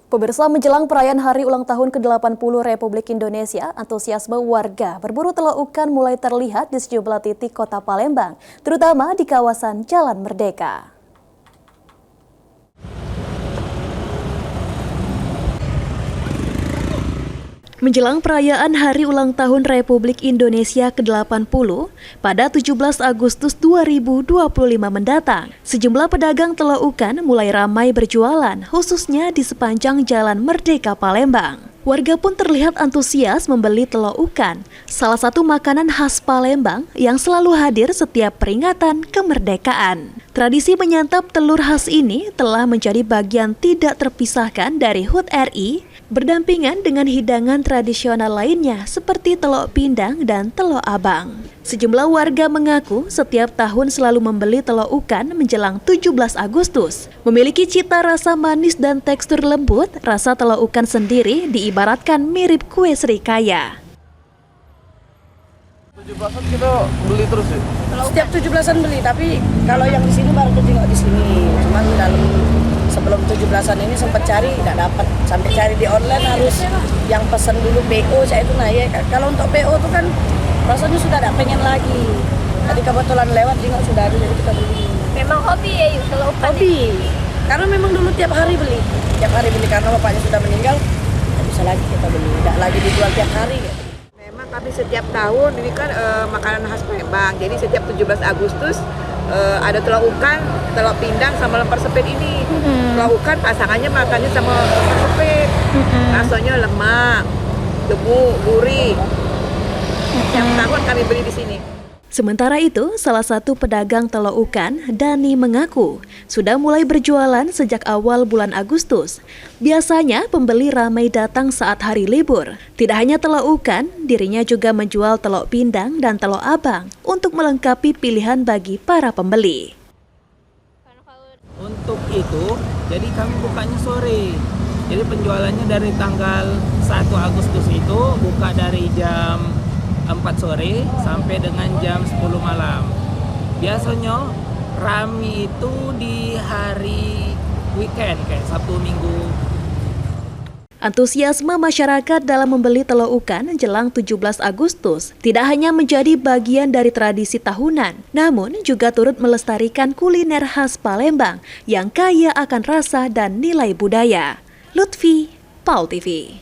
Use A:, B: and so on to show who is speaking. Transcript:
A: Pemirsa, menjelang perayaan Hari Ulang Tahun ke-80 Republik Indonesia, antusiasme warga berburu telur ikan mulai terlihat di sejumlah titik kota Palembang, terutama di kawasan Jalan Merdeka. Menjelang perayaan Hari Ulang Tahun Republik Indonesia ke-80 pada 17 Agustus 2025 mendatang, sejumlah pedagang telur ikan mulai ramai berjualan, khususnya di sepanjang Jalan Merdeka Palembang. Warga pun terlihat antusias membeli telur ikan, salah satu makanan khas Palembang yang selalu hadir setiap peringatan kemerdekaan. Tradisi menyantap telur khas ini telah menjadi bagian tidak terpisahkan dari HUT RI, berdampingan dengan hidangan tradisional lainnya seperti telur pindang dan telur abang. Sejumlah warga mengaku setiap tahun selalu membeli telur ikan menjelang 17 Agustus. Memiliki cita rasa manis dan tekstur lembut, rasa telur ikan sendiri diibaratkan mirip kue serikaya.
B: 17-an kita beli terus ya?
C: Setiap 17-an beli, tapi kalau yang di sini baru tengok di sini. Cuman dalam sebelum 17-an ini sempat cari, tidak dapat. Sampai cari di online harus yang pesan dulu PO, saya itu naik. Kalau untuk PO itu kan rasanya sudah tidak pengen lagi. Tadi kebetulan lewat tengok sudah ada, jadi kita beli.
D: Memang hobi ya yuk kalau
C: hobi. Karena memang dulu tiap hari beli. Tiap hari beli karena bapaknya sudah meninggal, tidak bisa lagi kita beli. Tidak lagi dijual tiap hari. Gitu.
E: Memang kami setiap tahun ini kan makanan khas Palembang. Jadi setiap 17 Agustus ada telur ikan, telur pindang sama lemper sepit ini. Telur ikan pasangannya makannya sama lemper sepit. Rasanya lemak, gemuk, gurih. Yang tahun kami beli di sini.
A: Sementara itu, salah satu pedagang telur ikan, Dani, mengaku sudah mulai berjualan sejak awal bulan Agustus. Biasanya pembeli ramai datang saat hari libur. Tidak hanya telur ikan, dirinya juga menjual telur pindang dan telur abang untuk melengkapi pilihan bagi para pembeli.
F: Untuk itu, jadi kami bukanya sore. Jadi penjualannya dari tanggal 1 Agustus itu buka dari jam 4 sore sampai dengan jam 10 malam. Biasanya rame itu di hari weekend kayak Sabtu Minggu.
A: Antusiasme masyarakat dalam membeli telur ikan jelang 17 Agustus tidak hanya menjadi bagian dari tradisi tahunan, namun juga turut melestarikan kuliner khas Palembang yang kaya akan rasa dan nilai budaya. Lutfi, PAL TV.